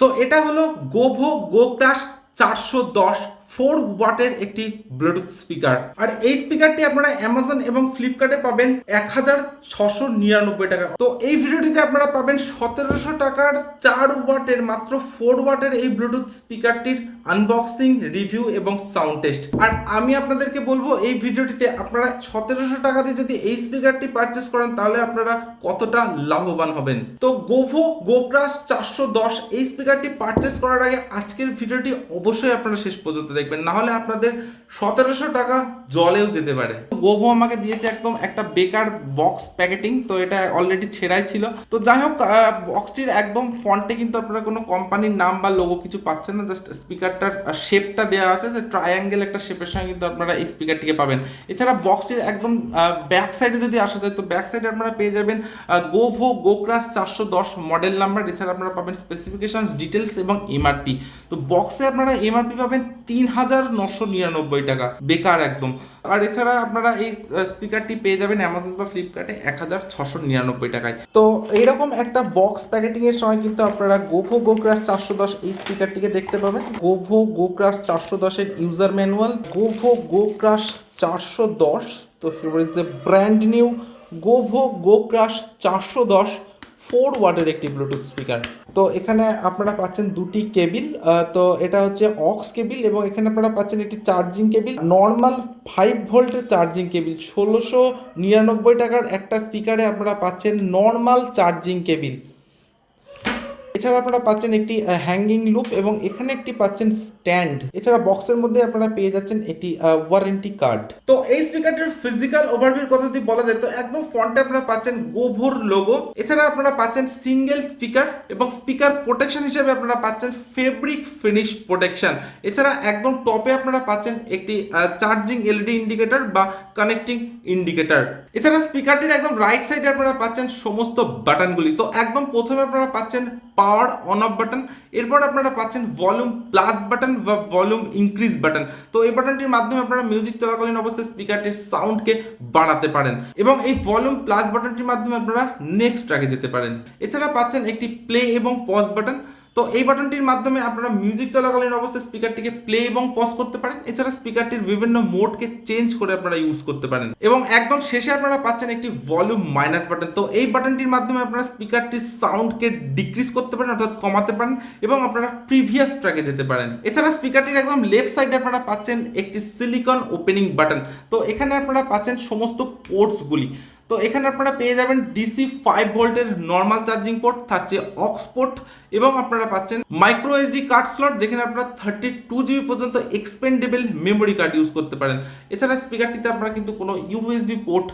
So এটা হলো গোভো Gokrash 410 4 ওয়াটের একটি ব্লুটুথ স্পিকার। আর এই স্পিকারটি আপনারা অ্যামাজন এবং ফ্লিপকার্টে পাবেন 1699 টাকা। তো এই ভিডিওটিতে আপনারা পাবেন 1700 টাকার 4 ওয়াটের মাত্র 4 ওয়াটের এই ব্লুটুথ স্পিকারটির আনবক্সিং, রিভিউ এবং সাউন্ড টেস্ট। আর আমি আপনাদেরকে বলবো এই ভিডিওটিতে আপনারা 1700 টাকা দিয়ে যদি এই স্পিকারটি পারচেস করেন তাহলে আপনারা কতটা লাভবান হবেন। তো গোভো গোক্রাশ 410 এই স্পিকারটি পারচেস করার আগে আজকের ভিডিওটি অবশ্যই আপনারা শেষ পর্যন্ত দেখবেন, না হলে আপনাদের 1700 টাকা জলেও যেতে পারে। গোভো আমাকে দিয়েছে একদম একটা বেকার বক্স প্যাকেটিং, তো এটা অলরেডি ছেঁড়াই ছিল। তো যাই হোক, বক্সটির একদম ফন্টে কিন্তু আপনারা কোনো কোম্পানির নাম বা লোগো কিছু পাচ্ছেন না, জাস্ট স্পিকারটার শেপটা দেওয়া আছে, যে ট্রায়াঙ্গেল একটা শেপের সঙ্গে কিন্তু আপনারা এই স্পিকারটিকে পাবেন। এছাড়া বক্সটির একদম ব্যাক সাইডে যদি আসা যায়, তো ব্যাক সাইডে আপনারা পেয়ে যাবেন গোভো গোক্রাশ 410 মডেল নাম্বার। এছাড়া আপনারা পাবেন স্পেসিফিকেশনস, ডিটেলস এবং এমআরপি। তো বক্সে আপনারা এমআরপি পাবেন 3999 টাকা, বেকার একদম। আর এছাড়া আপনারা এই স্পিকারটি পেয়ে যাবেন অ্যামাজন বা ফ্লিপকার্টে 1699 টাকায়। তো এইরকম একটা বক্স প্যাকেটিং এর সময় কিন্তু আপনারা গোভো গোক্রাশ 410 এই স্পিকারটিকে দেখতে পাবেন। গোভো গোক্রাশ 410 এর ইউজার ম্যানুয়াল, গোভো গোক্রাশ 410। তো here is the brand new Govo Gokrash 410 4 ওয়াটের একটি ব্লুটুথ স্পিকার। তো এখানে আপনারা পাচ্ছেন দুটি কেবিল, তো এটা হচ্ছে অক্স কেবিল, এবং এখানে আপনারা পাচ্ছেন একটি চার্জিং কেবিল, নর্মাল 5 ভোল্টের চার্জিং কেবিল। 1699 টাকার একটা স্পিকারে আপনারা পাচ্ছেন নর্মাল চার্জিং কেবিল। এছাড়া আপনারা পাচ্ছেন একটি হ্যাঙ্গিং লুপ, এবং এখানে একটি পাচ্ছেন স্ট্যান্ড। এছাড়া বক্সের মধ্যে আপনারা পেয়ে যাচ্ছেন একটি ওয়ারেন্টি কার্ড। তো এই স্পিকারটির ফিজিক্যাল ওভারভিউর কথা যদি বলা যায়, তো একদম ফ্রন্টে আপনারা পাচ্ছেন গোভোর লোগো। এছাড়া আপনারা পাচ্ছেন সিঙ্গেল স্পিকার, এবং স্পিকার প্রোটেকশন হিসেবে আপনারা পাচ্ছেন ফেব্রিক ফিনিশ প্রোটেকশন। এছাড়া একদম টপে আপনারা পাচ্ছেন একটি চার্জিং এলইডি ইন্ডিকেটর বা কানেক্টিং ইন্ডিকেটর। এছাড়া স্পিকারটির একদম রাইট সাইডে আপনারা পাচ্ছেন সমস্ত বাটনগুলি। তো একদম প্রথমে আপনারা পাচ্ছেন পাওয়ার অন অফ বাটন, এরপর আপনারা পাচ্ছেন ভলিউম প্লাস বাটন বা ভলিউম ইনক্রিজ বাটন। তো এই বাটনটির মাধ্যমে আপনারা মিউজিক চলাকালীন অবস্থায় স্পিকারটির সাউন্ডকে বাড়াতে পারেন, এবং এই ভলিউম প্লাস বাটনটির মাধ্যমে আপনারা নেক্সট ট্র্যাকে যেতে পারেন। এছাড়া পাচ্ছেন একটি প্লে এবং পজ বাটন। তো এই বাটনটির মাধ্যমে আপনারা মিউজিক চলাকালীন অবস্থায় স্পিকারটিকে প্লে এবং পজ করতে পারেন। এছাড়া স্পিকারটির বিভিন্ন মোডকে চেঞ্জ করে আপনারা ইউজ করতে পারেন, এবং একদম শেষে আপনারা পাচ্ছেন একটি ভলিউম মাইনাস বাটন। তো এই বাটনটির মাধ্যমে আপনারা স্পিকারটির সাউন্ডকে ডিক্রিজ করতে পারেন, অর্থাৎ কমাতে পারেন, এবং আপনারা প্রিভিয়াস ট্র্যাকে যেতে পারেন। এছাড়া স্পিকারটির একদম লেফট সাইডে আপনারা পাচ্ছেন একটি সিলিকন ওপেনিং বাটন। তো এখানে আপনারা পাচ্ছেন সমস্ত পোর্টসগুলি। তো এখানে আপনারা পেয়ে যাবেন ডিসি 5 ভোল্টের নর্মাল চার্জিং পোর্ট, থাকছে অক্স পোর্ট, এবং আপনারা পাচ্ছেন মাইক্রো এসডি কার্ড স্লট, যেখানে আপনারা 32 জিবি পর্যন্ত এক্সপেন্ডেবল মেমোরি কার্ড ইউজ করতে পারেন। এছাড়া স্পিকারটিতে আপনারা কিন্তু কোনো ইউএসবি পোর্ট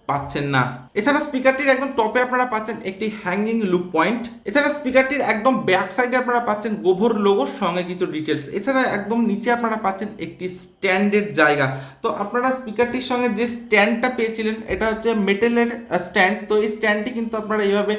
পাচ্ছেন না। এছাড়া স্পিকারটির একদম টপে আপনারা পাচ্ছেন একটি হ্যাঙ্গিং লুপ পয়েন্ট। এছাড়া স্পিকারটির একদম ব্যাক সাইডে আপনারা পাচ্ছেন গোভোর লোগোর সঙ্গে কিছু ডিটেলস। এছাড়া একদম নিচে আপনারা পাচ্ছেন একটি স্ট্যান্ডের জায়গা। তো আপনারা স্পিকারটির সঙ্গে যে স্ট্যান্ডটা পেয়েছিলেন, এটা হচ্ছে মেটেলের স্ট্যান্ড। তো এই স্ট্যান্ডটি কিন্তু আপনারা এইভাবে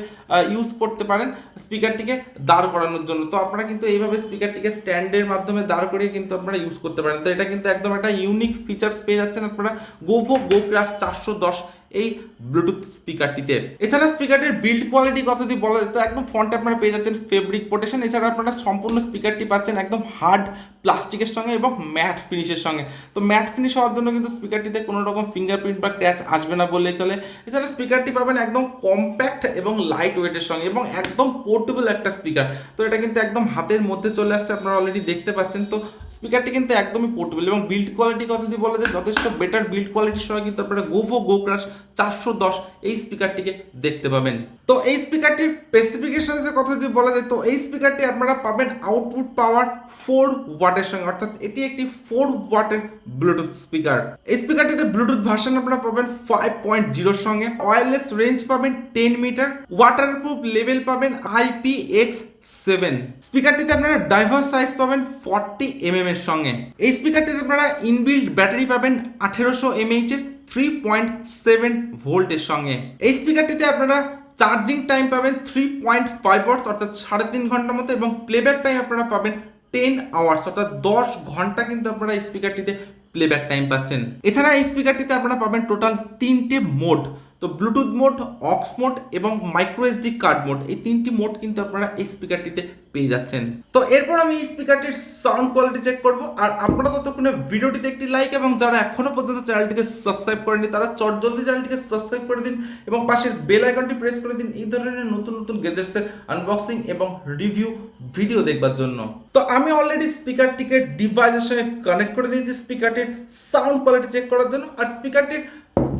ইউজ করতে পারেন স্পিকারটিকে দাঁড় করানোর জন্য। তো আপনারা কিন্তু এইভাবে স্পিকারটিকে স্ট্যান্ডের মাধ্যমে দাঁড় করিয়ে কিন্তু আপনারা ইউজ করতে পারেন। তো এটা কিন্তু একদম একটা ইউনিক ফিচার্স পেয়ে যাচ্ছেন আপনারা গোভো গোক্রাশ 410 এই ব্লুটুথ স্পিকারটিতে। এছাড়া স্পিকারটির বিল্ড কোয়ালিটি কথা যদি বলা যায়, তো একদম ফ্রন্টে আপনারা পেয়ে যাচ্ছেন ফেব্রিক প্রোটেকশন। এছাড়া আপনারা সম্পূর্ণ স্পিকারটি পাচ্ছেন একদম হার্ড প্লাস্টিকের সঙ্গে এবং ম্যাট ফিনিশের সঙ্গে। তো ম্যাট ফিনিশ হওয়ার জন্য কিন্তু স্পিকারটিতে কোনো রকম ফিঙ্গারপ্রিন্ট বা ক্র্যাচ আসবে না বললেই চলে। এছাড়া স্পিকারটি পাবেন একদম কম্প্যাক্ট এবং লাইট ওয়েটের সঙ্গে, এবং একদম পোর্টেবল একটা স্পিকার। তো এটা কিন্তু একদম হাতের মধ্যে চলে আসছে, আপনারা অলরেডি দেখতে পাচ্ছেন। তো স্পিকারটি কিন্তু একদমই পোর্টেবল, এবং বিল্ড কোয়ালিটি কথা যদি বলা যায়, যথেষ্ট বেটার বিল্ড কোয়ালিটির সঙ্গে কিন্তু আপনারা গোভো গোক্রাশ 410 এই স্পিকারটিকে দেখতে পাবেন। তো এই স্পিকারটির স্পেসিফিকেশনের কথা যদি বলা যায়, তো এই স্পিকারটি আপনারা পাবেন আউটপুট পাওয়ার 4 ওয়াটের সঙ্গে, অর্থাৎ এটি একটি 4 ওয়াটের ব্লুটুথ স্পিকার। এই স্পিকারটিতে ব্লুটুথ ভার্সন আপনারা পাবেন 5.0 সঙ্গে, ওয়্যারলেস রেঞ্জ পাবেন 10 মিটার, ওয়াটারপ্রুফ লেভেল পাবেন IPX7। স্পিকারটিতে আপনারা ডাইভার্স সাইজ পাবেন 40 mm এর সঙ্গে। এই স্পিকারটিতে আপনারা ইনবিল্ট ব্যাটারি পাবেন 1800 mAh এর 3.7 ভোল্টের সঙ্গে। এই স্পিকারটিতে আপনারা চার্জিং টাইম পাবেন 3.5 আওয়ার্স, অর্থাৎ 3.5 ঘন্টার মতো, এবং প্লেব্যাক টাইম আপনারা পাবেন 10 আওয়ার্স, অর্থাৎ 10 ঘন্টা কিন্তু আপনারা এই স্পিকারটিতে প্লেব্যাক টাইম পাচ্ছেন। এছাড়া এই স্পিকারটিতে আপনারা পাবেন টোটাল 3টে মোড। তো ব্লুটুথ মোড, অক্স মোড এবং মাইক্রো এসডি কার্ড মোড, এই তিনটি মোড কিন্তু আপনারা এই স্পিকারটিতে পেয়ে যাচ্ছেন। তো এরপর আমি এই স্পিকারটির সাউন্ড কোয়ালিটি চেক করব। আর আপনারা ততক্ষণে ভিডিওটিতে একটি লাইক, এবং যারা এখনো পর্যন্ত চ্যানেলটিকে সাবস্ক্রাইব করেনি তারা চটজলদি চ্যানেলটিকে সাবস্ক্রাইব করে দিন এবং পাশের বেল আইকনটি প্রেস করে দিন এই ধরনের নতুন নতুন গ্যাজেটসের আনবক্সিং এবং রিভিউ ভিডিও দেখবার জন্য। তো আমি অলরেডি স্পিকারটিকে ডিভাইসের সঙ্গে কানেক্ট করে দিয়েছি স্পিকারটির সাউন্ড কোয়ালিটি চেক করার জন্য। আর স্পিকারটির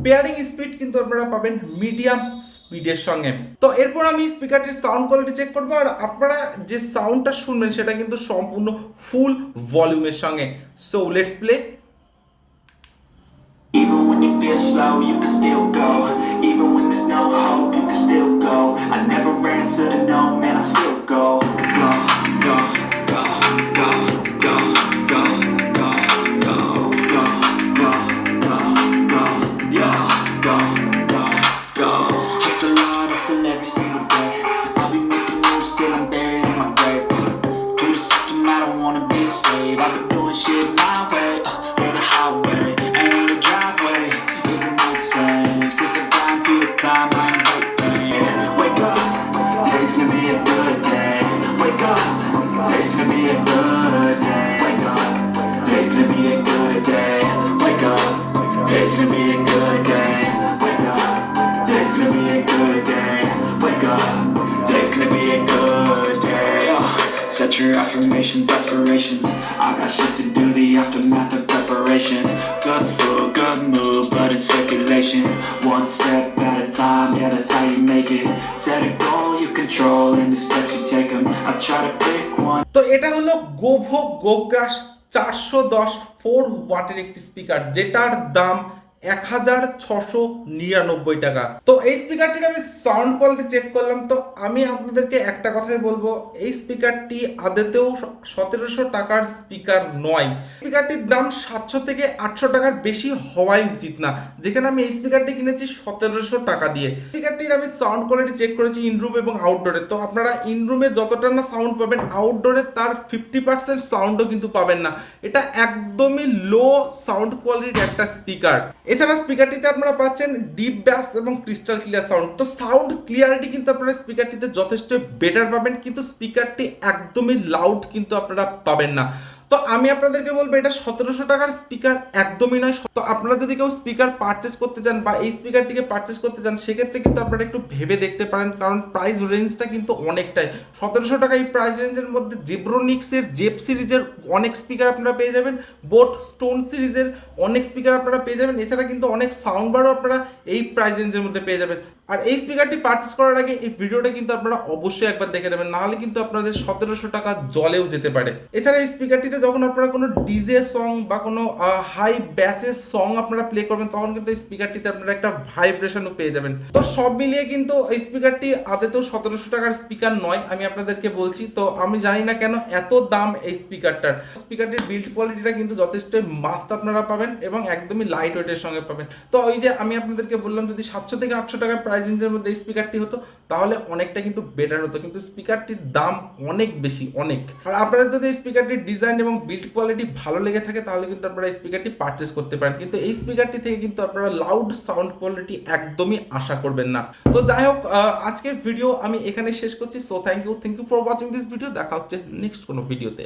পেয়ারিং স্পিড কিন্তু আপনারা পাবেন মিডিয়াম স্পিডের সঙ্গে। তো এরপর আমি স্পিকারটির সাউন্ড কোয়ালিটি চেক করবো, আর আপনারা যে সাউন্ডটা শুনবেন সেটা কিন্তু সম্পূর্ণ ফুল ভলিউমের সঙ্গে। So let's play. Even when you feel slow, you can still go. Even when there's no hope, you can still go. I never answer to no, man, I still go. Go, go, go, go, go, go, go, go, go, go, go, go, yeah, go, go, go. Hustle hard, hustle every single day. I'll be making moves till I'm buried in my grave. To the system, I don't wanna be a slave. I've been doing shit my way, or the highway. And in the driveway is a nice range. Cause I grind through the climb, I invite pain. Wake up, today's gonna be a good day. Wake up, today's gonna be a good day. Wake up, today's gonna be a good day. Wake up, today's gonna be a good day. Wake up, today's gonna be a good day. Wake up, today's gonna be a good day. Set your affirmations, aspirations. I got shit to do, the aftermath of preparation. Good food, good mood, blood in circulation. One step at a time, yeah, that's how you make it. Set a goal you control, and the steps you take them. I try to pick one. তো এটা হলো গোভো Gokrash 410 4 ওয়াটের একটি speaker, যেটার দাম 1699 টাকা। তো এই স্পিকারটির আমি সাউন্ড কোয়ালিটি চেক করলাম। তো আমি আপনাদেরকে একটা কথাই বলবো, এই স্পিকারটি আদতেও 1700 টাকার স্পিকার নয়। স্পিকারটির দাম 700 থেকে 800 টাকার বেশি হওয়াই উচিত না, যেখানে আমি এই স্পিকারটি কিনেছি 1700 টাকা দিয়ে। স্পিকারটির আমি সাউন্ড কোয়ালিটি চেক করেছি ইনরুম এবং আউটডোরে। তো আপনারা ইনরুমে যতটা না সাউন্ড পাবেন, আউটডোরে তার 50% সাউন্ডও কিন্তু পাবেন না। এটা একদমই লো সাউন্ড কোয়ালিটির একটা স্পিকার। এছাড়া স্পিকারটিতে আপনারা পাচ্ছেন ডিপ ব্যাস এবং ক্রিস্টাল ক্লিয়ার সাউন্ড। তো সাউন্ড ক্লিয়ারিটি কিন্তু আপনারা স্পিকারটিতে যথেষ্ট বেটার পাবেন, কিন্তু স্পিকারটি একদমই লাউড কিন্তু আপনারা পাবেন না। তো আমি আপনাদেরকে বলবো, এটা 1700 টাকার স্পিকার একদমই নয়। তো আপনারা যদি কেউ স্পিকার পারচেস করতে চান বা এই স্পিকারটিকে পারচেস করতে চান, সেক্ষেত্রে কিন্তু আপনারা একটু ভেবে দেখতে পারেন, কারণ প্রাইস রেঞ্জটা কিন্তু অনেকটাই। 1700 টাকা এই প্রাইস রেঞ্জের মধ্যে জেব্রোনিক্সের জেপ সিরিজের অনেক স্পিকার আপনারা পেয়ে যাবেন, বোট স্টোন সিরিজের অনেক স্পিকার আপনারা পেয়ে যাবেন। এছাড়া কিন্তু অনেক সাউন্ড বারও আপনারা এই প্রাইস রেঞ্জের মধ্যে পেয়ে যাবেন। আর এই স্পিকারটি পারচেস করার আগে এই ভিডিওটা কিন্তু আপনারা অবশ্যই একবার দেখে নেবেন, নাহলে কিন্তু আপনাদের 1700 টাকা জলেও যেতে পারে। এছাড়া এই স্পিকারটিতে যখন আপনারা কোনো ডিজে সং বা কোনো হাই ব্যাসের সং আপনারা প্লে করবেন, তখন কিন্তু এই স্পিকারটিতে আপনারা একটা ভাইব্রেশনও পেয়ে যাবেন। তো সব মিলিয়ে কিন্তু এই স্পিকারটি আদতেও 1700 টাকার স্পিকার নয়, আমি আপনাদেরকে বলছি। তো আমি জানি না কেন এত দাম এই স্পিকারটার। স্পিকারটির বিল্ড কোয়ালিটিটা কিন্তু যথেষ্ট মাস্ত আপনারা পাবেন এবং একদমই লাইট ওয়েটের সঙ্গে পাবেন। তো ওই যে আমি আপনাদেরকে বললাম, যদি 700 থেকে 800 টাকার প্রাইস রেঞ্জের মধ্যে এই স্পিকারটি হতো তাহলে অনেকটা কিন্তু বেটার হতো, কিন্তু স্পিকারটির দাম অনেক বেশি, অনেক। আর আপনাদের যদি এই স্পিকারটির ডিজাইন এবং বিল্ড কোয়ালিটি ভালো লেগে থাকে তাহলে কিন্তু আপনারা এই স্পিকারটি পারচেস করতে পারেন, কিন্তু এই স্পিকারটি থেকে কিন্তু আপনারা লাউড সাউন্ড কোয়ালিটি একদমই আশা করবেন না। তো যাই হোক, আজকের ভিডিও আমি এখানে শেষ করছি। So thank you for watching this video. দেখা হচ্ছে নেক্সট কোনো ভিডিওতে।